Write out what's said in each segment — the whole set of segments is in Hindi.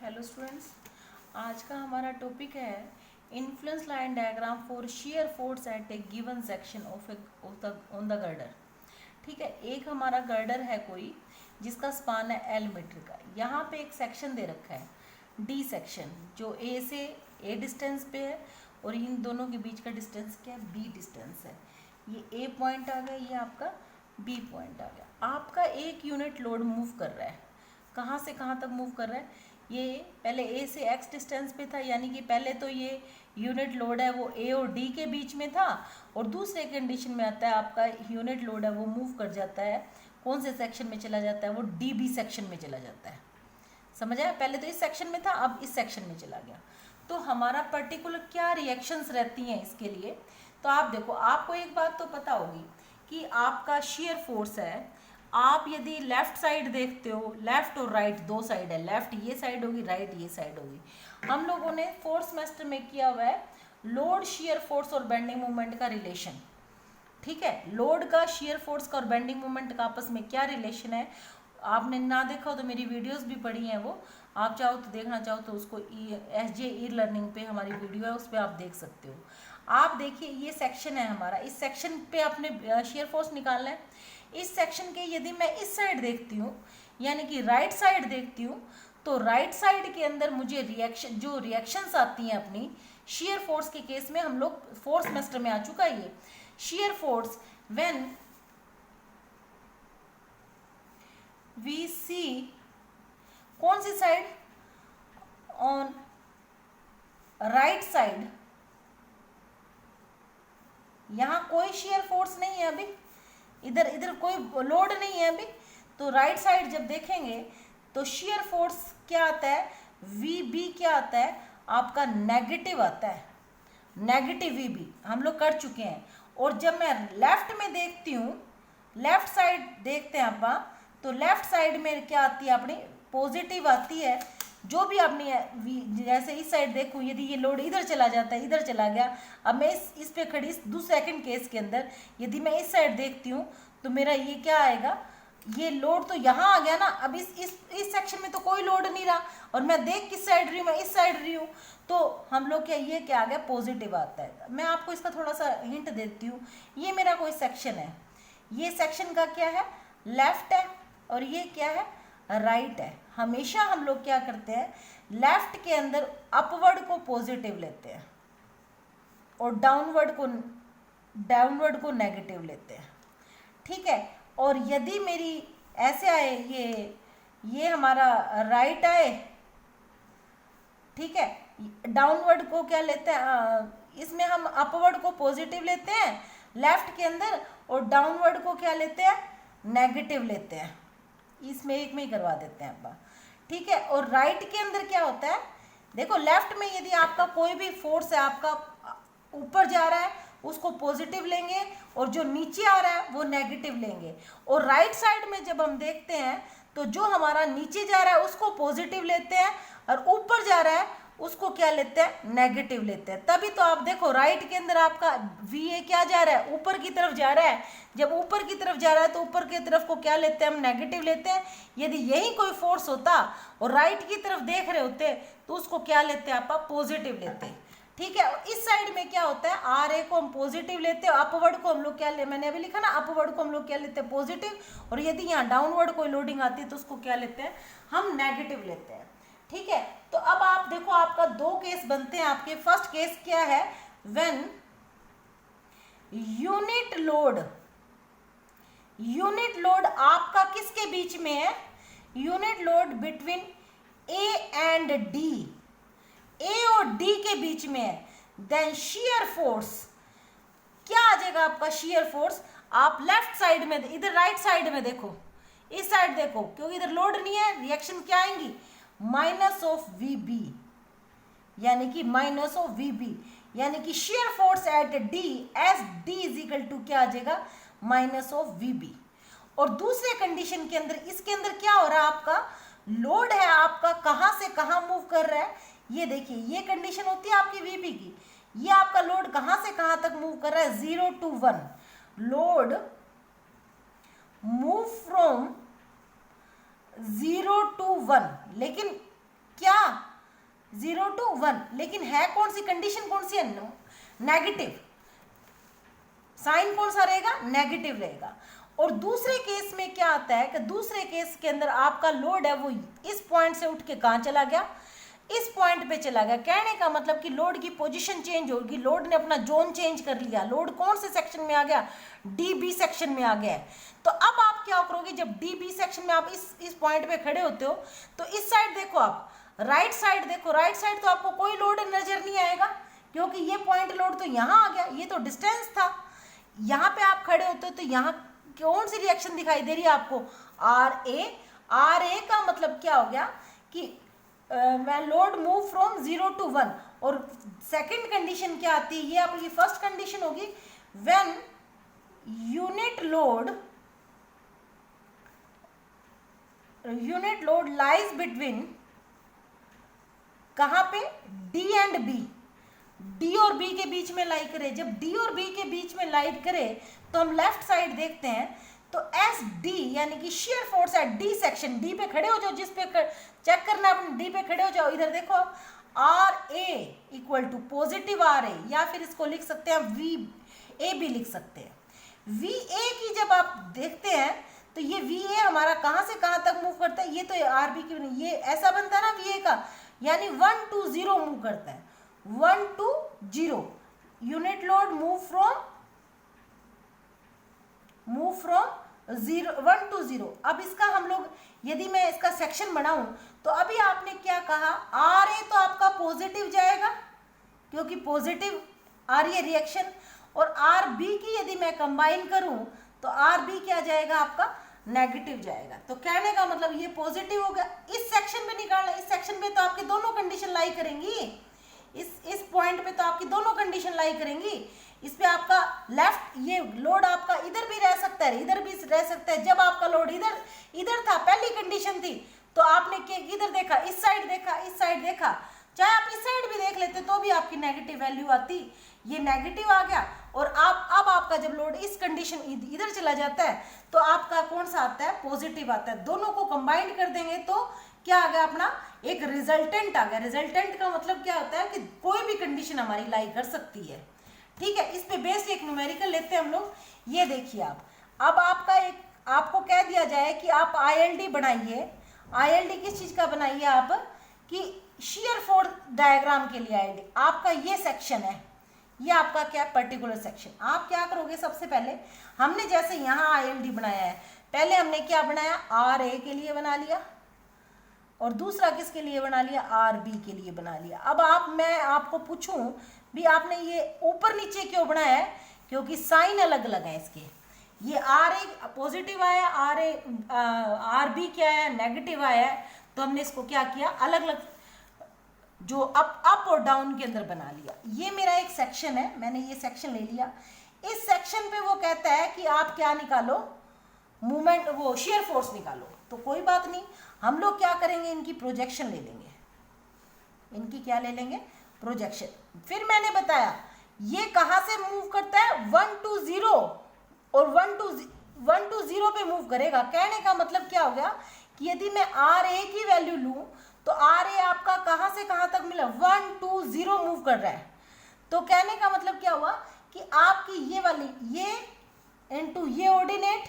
हेलो स्टूडेंट्स, आज का हमारा टॉपिक है influence line diagram for shear force eight A given section of on the girder. ठीक है, एक हमारा गर्डर है कोई जिसका स्पान है एल मीटर का। यहाँ पे एक सेक्शन दे रखा है डी सेक्शन, जो ए से ए डिस्टेंस पे है और इन दोनों के बीच का डिस्टेंस क्या है, बी डिस्टेंस है। ये ए पॉइंट आ गया, ये आपका बी पॉइंट आ गया। आपका एक यूनिट लोड मूव कर रहा है, कहाँ से कहाँ तक मूव कर रहा है। ये पहले ए से एक्स डिस्टेंस पे था, यानी कि पहले तो ये यूनिट लोड है वो ए और डी के बीच में था, और दूसरे कंडीशन में आता है आपका यूनिट लोड है वो मूव कर जाता है, कौन से सेक्शन में चला जाता है, वो डी बी सेक्शन में चला जाता है। समझ आया, पहले तो इस सेक्शन में था, अब इस सेक्शन में चला गया। तो हमारा पर्टिकुलर क्या रिएक्शंस रहती हैं इसके लिए, तो आप देखो, आपको एक बात तो पता होगी कि आपका शियर फोर्स है। आप यदि लेफ्ट साइड देखते हो, लेफ्ट और राइट दो साइड है, लेफ्ट ये साइड होगी, राइट ये साइड होगी। हम लोगों ने फोर्थ सेमेस्टर में किया हुआ है लोड, शियर फोर्स और बेंडिंग मोमेंट का रिलेशन। ठीक है, लोड का, शियर फोर्स का और बेंडिंग मोमेंट का आपस में क्या रिलेशन है। आपने ना देखा हो तो मेरी वीडियोस भी पढ़ी हैं, वो आप चाहो तो देखना चाहो तो उसको SJ ई लर्निंग पे हमारी वीडियो है, उस पर आप देख सकते हो। आप देखिए, ये सेक्शन है हमारा, इस सेक्शन पे आपने शियर फोर्स निकालना है। इस सेक्शन के यदि मैं इस साइड देखती हूँ, यानी कि राइट साइड देखती हूँ, तो राइट साइड के अंदर मुझे जो रिएक्शंस आती हैं अपनी शियर फोर्स के केस में, हम लोग फोर्थ सेमेस्टर में आ चुका है ये शियर फोर्स। व्हेन वी सी, कौन सी साइड, ऑन राइट साइड, यहां कोई शियर फोर्स नहीं है अभी, इधर कोई लोड नहीं है अभी। तो राइट साइड जब देखेंगे तो शियर फोर्स क्या आता है, VB क्या आता है आपका, नेगेटिव आता है, नेगेटिव VB हम लोग कर चुके हैं। और जब मैं लेफ्ट में देखती हूँ, लेफ्ट साइड देखते हैं आप, तो लेफ्ट साइड में क्या आती है अपनी, पॉजिटिव आती है। जो भी अपनी, जैसे इस साइड देखूँ, यदि ये लोड इधर चला जाता है, इधर चला गया, अब मैं इस पे खड़ी, दूसरे सेकंड केस के अंदर यदि मैं इस साइड देखती हूँ तो मेरा ये क्या आएगा, ये लोड तो यहाँ आ गया ना। अब इस सेक्शन में तो कोई लोड नहीं रहा, और मैं देख किस साइड रही हूँ, मैं इस साइड रही हूँ, तो हम लोग क्या, ये क्या आ गया, पॉजिटिव आता है। मैं आपको इसका थोड़ा सा हिंट देती हूँ। ये मेरा कोई सेक्शन है, ये सेक्शन का क्या है, लेफ्ट है, और ये क्या है, राइट है। हमेशा हम लोग क्या करते हैं, लेफ्ट के अंदर अपवर्ड को पॉजिटिव लेते हैं और डाउनवर्ड को नेगेटिव लेते हैं। ठीक है, और यदि मेरी ऐसे आए, ये हमारा राइट आए, ठीक है, डाउनवर्ड को क्या लेते हैं, इसमें हम अपवर्ड को पॉजिटिव लेते हैं लेफ्ट के अंदर, और डाउनवर्ड को क्या लेते हैं, नेगेटिव लेते हैं। इसमें एक में ही करवा देते हैं आप, ठीक है। और राइट के अंदर क्या होता है, देखो, लेफ्ट में यदि आपका कोई भी फोर्स है आपका ऊपर जा रहा है, उसको पॉजिटिव लेंगे, और जो नीचे आ रहा है वो नेगेटिव लेंगे। और राइट साइड में जब हम देखते हैं तो जो हमारा नीचे जा रहा है उसको पॉजिटिव लेते हैं, और ऊपर जा रहा है उसको क्या लेते हैं, नेगेटिव लेते हैं। तभी तो आप देखो, राइट के अंदर आपका VA क्या जा रहा है, ऊपर की तरफ जा रहा है। जब ऊपर की तरफ जा रहा है तो ऊपर की तरफ को क्या लेते हैं, हम नेगेटिव लेते हैं। यदि यही कोई फोर्स होता और राइट की तरफ देख रहे होते तो उसको क्या लेते हैं आप, पॉजिटिव लेते हैं। ठीक है, इस साइड में क्या होता है, RA को हम पॉजिटिव लेते हैं, अपवर्ड को हम लोग क्या ले, मैंने अभी लिखा ना, अपवर्ड को हम लोग क्या लेते हैं, पॉजिटिव। और यदि यहाँ डाउनवर्ड कोई लोडिंग आती है तो उसको क्या लेते हैं, हम नेगेटिव लेते हैं। ठीक है, तो अब आप देखो, आपका दो केस बनते हैं आपके। फर्स्ट केस क्या है, व्हेन यूनिट लोड आपका किसके बीच में है, unit load between A and D, A और D के बीच में है, देन शियर फोर्स क्या आ जाएगा आपका, शियर फोर्स। आप लेफ्ट साइड में, इधर राइट साइड में देखो, इस साइड देखो, क्योंकि इधर लोड नहीं है, रिएक्शन क्या आएंगी, माइनस ऑफ VB, यानी कि माइनस ऑफ VB, यानी कि shear force at D S D is equal to क्या आ जाएगा, माइनस ऑफ VB। और दूसरे कंडीशन के अंदर, इसके अंदर क्या हो रहा है, आपका लोड है आपका कहां से कहां मूव कर रहा है। ये देखिए, ये कंडीशन होती है आपकी VB की, ये आपका लोड कहां से कहां तक मूव कर रहा है, 0 to 1, load move from 0 to 1, लेकिन क्या 0 to 1, लेकिन है कौन सी कंडीशन, कौन सी है, नेगेटिव, साइन कौन सा रहेगा, नेगेटिव रहेगा। और दूसरे केस में क्या आता है कि दूसरे केस के अंदर आपका लोड है वो इस पॉइंट से उठ के कहाँ चला गया, इस पॉइंट पे चला गया। कहने का मतलब कि लोड की पोजीशन चेंज होगी, लोड ने अपना जोन चेंज कर लिया, लोड कौन से सेक्शन में आ गया, डी बी सेक्शन में आ गया है। तो अब आप क्या करोगे, जब डी बी सेक्शन में आप इस पॉइंट पे खड़े होते हो तो इस साइड देखो, आप राइट साइड देखो, राइट साइड तो आपको कोई लोड नजर नहीं आएगा क्योंकि ये पॉइंट लोड तो यहाँ आ गया, ये तो डिस्टेंस था। यहाँ पे आप खड़े होते हो तो यहाँ कौन सी रिएक्शन दिखाई दे रही है आपको, आर ए का मतलब क्या हो गया कि when load move from 0 to 1। और सेकंड कंडीशन क्या आती है, ये आपकी फर्स्ट कंडीशन होगी, when unit load lies between, कहाँ पे, डी एंड बी, डी और बी के बीच में लाई करे। जब डी और बी के बीच में लाई करे तो हम लेफ्ट साइड देखते हैं तो एस डी यानी कि शेयर फोर्स है डी सेक्शन, डी पे खड़े हो जाओ, जिस पे चेक करना अपने डी पे खड़े हो जाओ, इधर देखो R A equal to positive R A, या फिर इसको लिख सकते हैं वी ए भी लिख सकते हैं। वी ए की जब आप देखते हैं तो ये वी ए हमारा कहाँ से कहाँ तक मूव करता है, ये तो आर बी की, ये ऐसा बनता है ना वी ए का, यानी 1 to 0 मूव करता है, 1 to 0 unit load move from 1 to 0। अब इसका हम लोग यदि मैं इसका सेक्शन बनाऊं तो अभी आपने क्या कहा, आर ए तो आपका पॉजिटिव जाएगा क्योंकि पॉजिटिव आ रही है रिएक्शन, और आर बी की यदि मैं कंबाइन करूं तो आर बी क्या जाएगा आपका, नेगेटिव जाएगा। तो कहने का मतलब ये पॉजिटिव हो गया। इस सेक्शन पे निकालना, इस सेक्शन पे तो आपकी दोनों कंडीशन लाई करेंगी, इस पॉइंट पे तो आपकी दोनों कंडीशन लाई करेंगी। इस पे आपका लेफ्ट ये लोड आपका इधर भी रह सकता है, इधर भी रह सकता है। जब आपका लोड इधर था, पहली कंडीशन थी, तो आपने किधर देखा, इस साइड देखा, इस साइड देखा, चाहे आप इस साइड भी देख लेते तो भी आपकी नेगेटिव वैल्यू आती, ये नेगेटिव आ गया। और अब आपका जब लोड इस कंडीशन इधर चला जाता है तो आपका कौन सा आता है, पॉजिटिव आता है। दोनों को कंबाइन कर देंगे तो क्या आ गया, अपना एक रिजल्टेंट आ गया। रिजल्टेंट का मतलब क्या होता है कि कोई भी कंडीशन हमारी लाई कर सकती है, ठीक है। इस पे बेस्ड एक न्यूमेरिकल लेते हैं हम लोग। ये देखिए आप, अब आपको कह दिया जाए कि आप आईएलडी बनाइए। आईएलडी किस चीज का बनाइए आप, कि शेयर फोर्स डायग्राम के लिए आईएलडी। आपका ये सेक्शन है, ये आपका क्या पर्टिकुलर सेक्शन। आप क्या करोगे, सबसे पहले हमने जैसे यहाँ आईएलडी बनाया है, पहले हमने क्या बनाया, आर ए के लिए बना लिया, और दूसरा किसके लिए बना लिया, आर बी के लिए बना लिया। अब मैं आपको पूछूं भी आपने ये ऊपर नीचे क्यों बनाया है, क्योंकि साइन अलग अलग है इसके। ये आर ए पॉजिटिव आया, आर बी क्या है, नेगेटिव आया है, तो हमने इसको क्या किया, अलग अलग जो अप और डाउन के अंदर बना लिया। ये मेरा एक सेक्शन है, मैंने ये सेक्शन ले लिया। इस सेक्शन पे वो कहता है कि आप क्या निकालो, मूवमेंट, वो शेयर फोर्स निकालो। तो कोई बात नहीं, हम लोग क्या करेंगे, इनकी प्रोजेक्शन ले लेंगे। इनकी क्या ले लेंगे, प्रोजेक्शन। फिर मैंने बताया ये कहाँ से मूव करता है, 1 to 0, और 1 to 0 पे मूव करेगा। कहने का मतलब क्या हो गया कि यदि मैं आर ए की वैल्यू लूँ तो आर ए आपका कहाँ से कहाँ तक मिला, 1 to 0 मूव कर रहा है। तो कहने का मतलब क्या हुआ कि आपकी ये वाली, ये इनटू ये ऑर्डिनेट,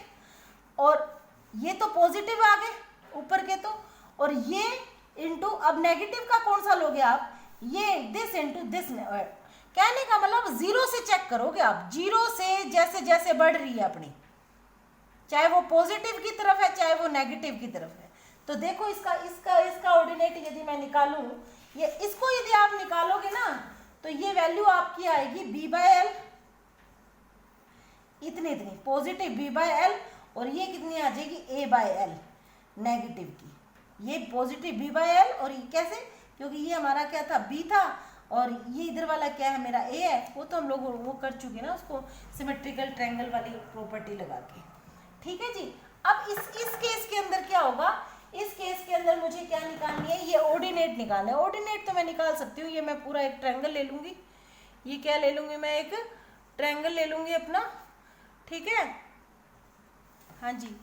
और ये तो पॉजिटिव आ गए ऊपर के तो, और ये इनटू, अब नेगेटिव का कौन सा लोगे आप, ये दिस इनटू दिस। कहने का मतलब जीरो से चेक करोगे आप, जीरो से जैसे जैसे बढ़ रही है अपनी, चाहे वो पॉजिटिव की तरफ है चाहे वो नेगेटिव की तरफ है। तो देखो इसका ऑर्डिनेट यदि मैं निकालूं, ये इसको यदि आप निकालोगे ना तो ये वैल्यू आपकी आएगी b/l, इतनी पॉजिटिव b/l, और ये कितनी आ जाएगी a/l नेगेटिव की। ये पॉजिटिव b/l, और ये कैसे, क्योंकि ये हमारा क्या था, b था, और ये इधर वाला क्या है, मेरा a है। वो तो हम लोग वो कर चुके ना, उसको सिमेट्रिकल ट्रायंगल वाली प्रॉपर्टी लगा के, ठीक है जी। अब इस केस के अंदर क्या होगा, इस केस के अंदर मुझे क्या निकालनी है, ये ऑर्डिनेट निकालना है। ऑर्डिनेट तो मैं निकाल सकती हूँ, ये मैं पूरा एक ट्रायंगल ले लूँगी। ये क्या ले लूँगी, मैं एक ट्रायंगल ले लूँगी अपना, ठीक है, हाँ जी।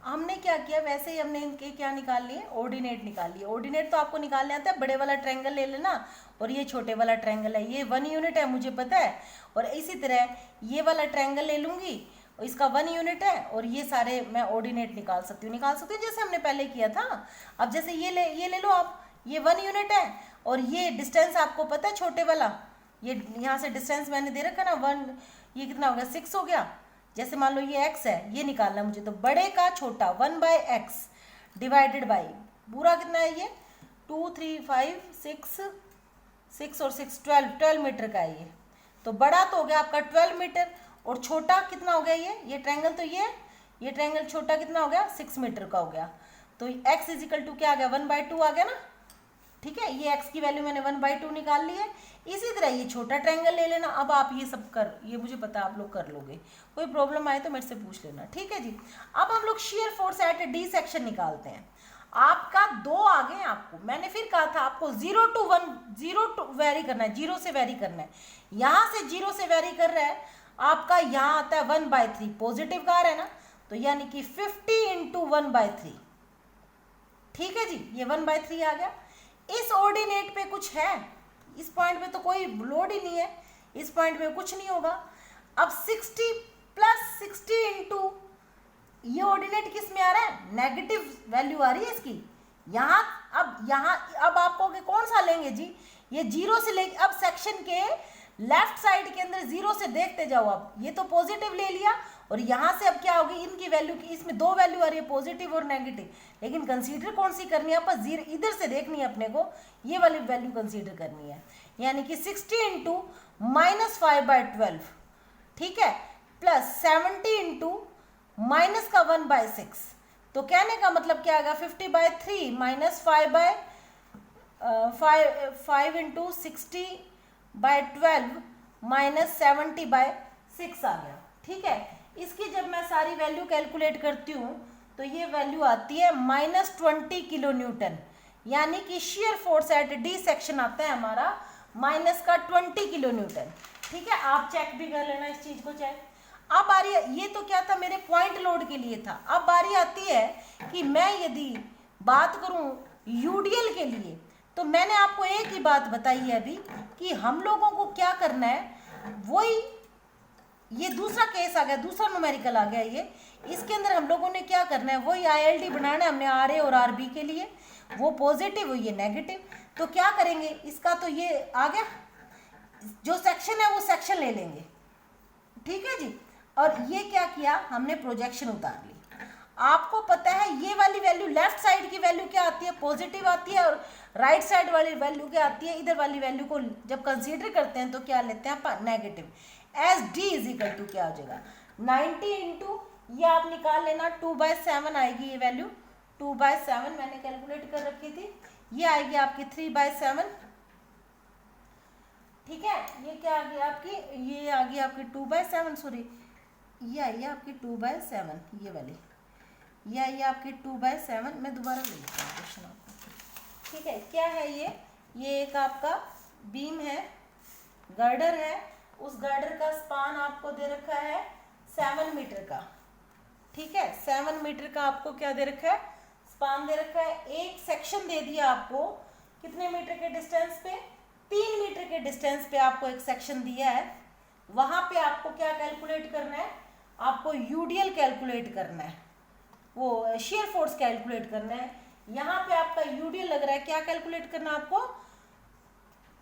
हमने क्या किया, वैसे ही हमने इनके क्या निकाल लिए, ऑर्डिनेट निकाल लिए। ऑर्डिनेट तो आपको निकालने आता है, बड़े वाला ट्रायंगल ले लेना और ये छोटे वाला ट्रायंगल है, ये 1 यूनिट है मुझे पता है, और इसी तरह ये वाला ट्रायंगल ले लूँगी और इसका 1 यूनिट है, और ये सारे मैं ऑर्डिनेट निकाल सकती हूँ जैसे हमने पहले किया था। अब जैसे ये ले लो आप, ये 1 यूनिट है और ये डिस्टेंस आपको पता है छोटे वाला, ये यहाँ से डिस्टेंस मैंने दे रखा ना 1, ये कितना हो गया 6 हो गया। जैसे मान लो ये x है, ये निकालना है मुझे, तो बड़े का छोटा 1/x डिवाइडेड बाई पूरा कितना है ये 2 3 5 6 और 6 12 मीटर का है ये। तो बड़ा तो हो गया आपका 12 मीटर और छोटा कितना हो गया ये ट्रायंगल, तो ये ट्रायंगल छोटा कितना हो गया 6 मीटर का हो गया। तो x इजिकल टू क्या आ गया 1/2 आ गया ना। ठीक है, ये x की वैल्यू मैंने 1/2 निकाल ली है। इसी तरह ये छोटा ट्रायंगल ले लेना। अब आप ये सब ये मुझे पता है आप लोग कर लोगे, कोई प्रॉब्लम आए तो मेरे से पूछ लेना। ठीक है जी, अब हम लोग shear force at A D section निकालते हैं। आपका 2 आ गए, आपको मैंने फिर कहा था आपको 0 to वेरी करना है, 0 से वेरी करना है। यहाँ से 0 से वेरी कर रहा है आपका, यहाँ आता है 1/3 पॉजिटिव का आ रहा है ना, तो यानी कि 50 × 1/3। ठीक है जी, ये 1/3 आ गया। इस ऑर्डिनेट पे कुछ है, इस पॉइंट पे तो कोई लोड ही नहीं है, इस पॉइंट पे कुछ नहीं होगा। अब 60 + 60 × ये ऑर्डिनेट किस में आ रहा है, नेगेटिव वैल्यू आ रही है इसकी। यहाँ अब आप कहोगे कौन सा लेंगे जी, ये 0 से लेके अब सेक्शन के लेफ्ट साइड के अंदर 0 से देखते जाओ। अब ये तो पॉजिटिव ले लिया और यहाँ से अब क्या होगी, इनकी वैल्यू की इसमें 2 वैल्यू आ रही है पॉजिटिव और नेगेटिव, लेकिन कंसीडर कौन सी करनी है आपको, इधर से देखनी है अपने को, ये वाली वैल्यू कंसीडर करनी है। यानी कि 60 × -5/12, ठीक है, प्लस 70 × -1/6। तो कहने का मतलब क्या आएगा 50/3 -5 × 60/12 -70/6 आ गया। ठीक है, इसकी जब मैं सारी वैल्यू कैलकुलेट करती हूँ तो ये वैल्यू आती है -20 किलो न्यूटन, यानी कि shear force at D section आता है हमारा -20 किलो न्यूटन। ठीक है, आप चेक भी कर लेना इस चीज को चेक। अब आ रही है, ये तो क्या था मेरे पॉइंट लोड के लिए था। अब बारी आती है कि मैं यदि बात करूं यूडीएल के लिए, तो मैंने आपको एक ही बात बताई है अभी कि हम लोगों को क्या करना है, वही ये दूसरा केस आ गया, दूसरा न्यूमेरिकल आ गया ये। इसके अंदर हम लोगों ने क्या करना है, वही ILD बनाना है हमने RA और RB के लिए, वो पॉजिटिव और ये नेगेटिव। तो क्या करेंगे, इसका तो ये आ गया, जो सेक्शन है वो सेक्शन ले लेंगे। ठीक है जी, और ये क्या किया हमने, प्रोजेक्शन उतार ली। आपको पता है ये वाली वैल्यू, लेफ्ट साइड की वैल्यू क्या आती है, पॉजिटिव आती है, और राइट साइड वाली वैल्यू क्या आती है, इधर वाली वैल्यू को जब कंसीडर करते हैं तो क्या लेते हैं आप, negative. S D is equal to क्या हो जाएगा 90 × ये आप निकाल लेना 2/7 आएगी ये वैल्यू, 2/7 मैंने कैलकुलेट कर रखी थी, ये आएगी आपकी 3/7। ठीक है, ये क्या आ गई आपकी, ये आ गई आपकी 2/7, सॉरी ये आई है आपकी 2/7, ये वाली ये आई है आपकी 2/7। मैं दोबारा ले लेती हूँ क्वेश्चन आपको। ठीक है, क्या है ये एक आपका बीम है, गर्डर है, उस गर्डर का स्पान आपको दे रखा है 7 मीटर का। ठीक है, 7 मीटर का आपको क्या दे रखा है, स्पान दे रखा है। एक सेक्शन दे दिया आपको कितने मीटर के डिस्टेंस पे, 3 मीटर के डिस्टेंस पे आपको एक सेक्शन दिया है। वहां पे आपको क्या कैलकुलेट करना है, आपको यूडीएल कैलकुलेट करना है, वो शेयर फोर्स कैलकुलेट करना है। यहाँ पे आपका यूडीएल लग रहा है, क्या कैलकुलेट करना है आपको,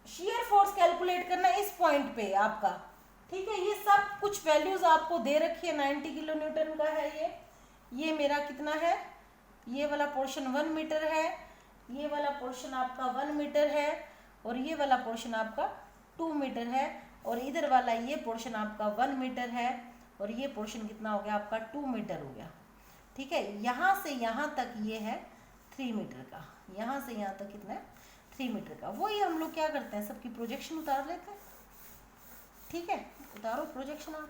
शेयर फोर्स कैलकुलेट करना है इस पॉइंट पे आपका। ठीक है, ये सब कुछ वैल्यूज आपको दे रखी है। 90 किलो न्यूटन का है ये मेरा कितना है, ये वाला पोर्शन 1 मीटर है, ये वाला पोर्शन आपका 1 मीटर है, और ये वाला पोर्शन आपका 2 मीटर है, और इधर वाला ये पोर्शन आपका 1 मीटर है, और ये पोर्शन कितना हो गया आपका 2 मीटर हो गया। ठीक है, यहाँ से यहाँ तक ये है 3 मीटर का, यहाँ से यहाँ तक कितना है 3 मीटर का। वही हम लोग क्या करते हैं, सबकी प्रोजेक्शन उतार लेते हैं। ठीक है, उतारो प्रोजेक्शन, आप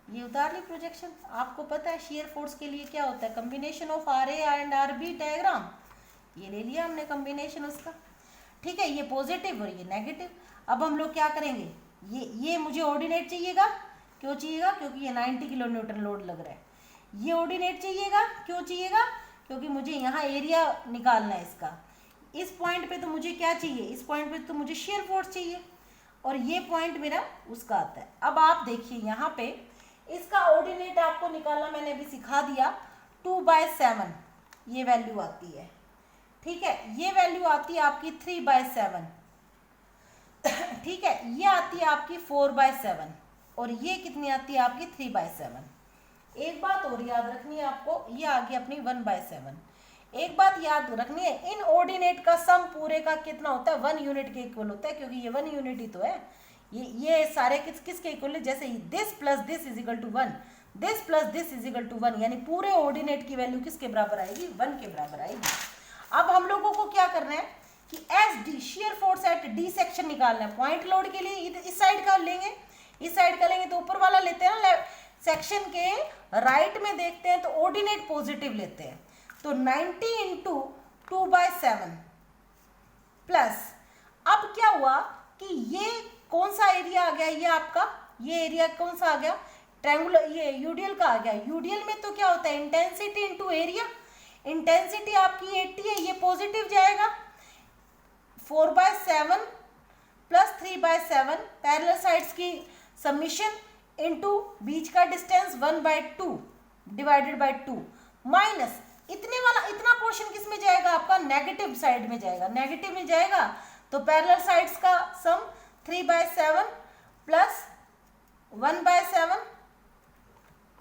ये उतार ली प्रोजेक्शन। आपको पता है शेयर फोर्स के लिए क्या होता है, combination of RA and RB diagram, ये ले लिया हमने कम्बिनेशन उसका। ठीक है, ये पॉजिटिव और ये नेगेटिव। अब हम लोग क्या करेंगे, ये मुझे ऑर्डिनेट चाहिएगा, क्यों चाहिएगा, क्योंकि ये 90 किलो न्यूटन लोड लग रहा है। ये ऑर्डिनेट चाहिएगा, क्यों चाहिएगा, क्योंकि मुझे यहाँ एरिया निकालना है इसका। इस पॉइंट पे तो मुझे क्या चाहिए, इस पॉइंट पे तो मुझे शेयर फोर्स चाहिए, और ये पॉइंट मेरा उसका आता है। अब आप देखिए यहाँ पे इसका ऑर्डिनेट आपको निकालना मैंने अभी सिखा दिया, 2/7 ये वैल्यू आती है, ठीक है। ये वैल्यू आती है आपकी 3/7, ठीक है। ये आती है आपकी 4/7, और ये कितनी आती है आपकी 3/7। एक बात और याद रखनी है आपको, ये आ गई अपनी 1/7। एक बात याद रखनी है, इन ऑर्डिनेट का सम पूरे का कितना होता है, 1 यूनिट के इक्वल होता है, क्योंकि ये 1 यूनिट ही तो है। ये सारे किसके इक्वल है, जैसे this plus this is equal to 1, this plus this is equal to 1, यानी पूरे ऑर्डिनेट की वैल्यू किसके बराबर आएगी, 1 के बराबर आएगी। अब हम लोगों को क्या करना है कि S D shear force at D section निकालना है। पॉइंट लोड के लिए इस साइड का लेंगे, इस साइड का लेंगे तो ऊपर वाला लेते हैं ना, सेक्शन के राइट में देखते हैं तो ऑर्डिनेट पॉजिटिव लेते हैं, तो 90 इंटू 2/7 प्लस, अब क्या हुआ कि ये कौन सा एरिया आ गया, ये आपका ये एरिया कौन सा आ गया, ट्रायंगुलर, ये यूडियल का आ गया। यूडियल में तो क्या होता है, इंटेंसिटी इंटू एरिया, इंटेंसिटी आपकी 80 है, ये पॉजिटिव जाएगा, 4/7 प्लस 3/7 पैरेलल साइड्स की समीशन इंटू बीच का डिस्टेंस 1/2 डिवाइडेड बाय 2 माइनस इतने वाला, इतना पोर्शन किस में जाएगा आपका, नेगेटिव साइड में जाएगा, नेगेटिव में जाएगा तो पैरेलल साइड्स का सम 3/7 प्लस 1/7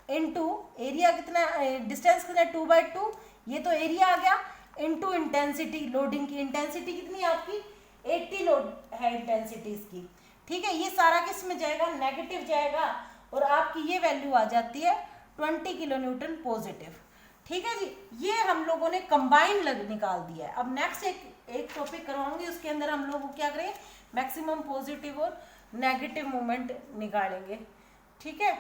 इंटू एरिया कितना, डिस्टेंस कितना 2/2, ये तो एरिया आ गया, इंटू इंटेंसिटी, लोडिंग की इंटेंसिटी कितनी आपकी 80 लोड है इंटेंसिटी इसकी, ठीक है। ये सारा किस में जाएगा, नेगेटिव जाएगा, और आपकी ये वैल्यू आ जाती है 20 किलो न्यूटन पॉजिटिव, ठीक है जी। ये हम लोगों ने कंबाइन निकाल दिया है। अब नेक्स्ट एक टॉपिक करवाऊंगी, उसके अंदर हम लोग क्या करें, मैक्सिमम पॉजिटिव और नेगेटिव मोमेंट निकालेंगे, ठीक है।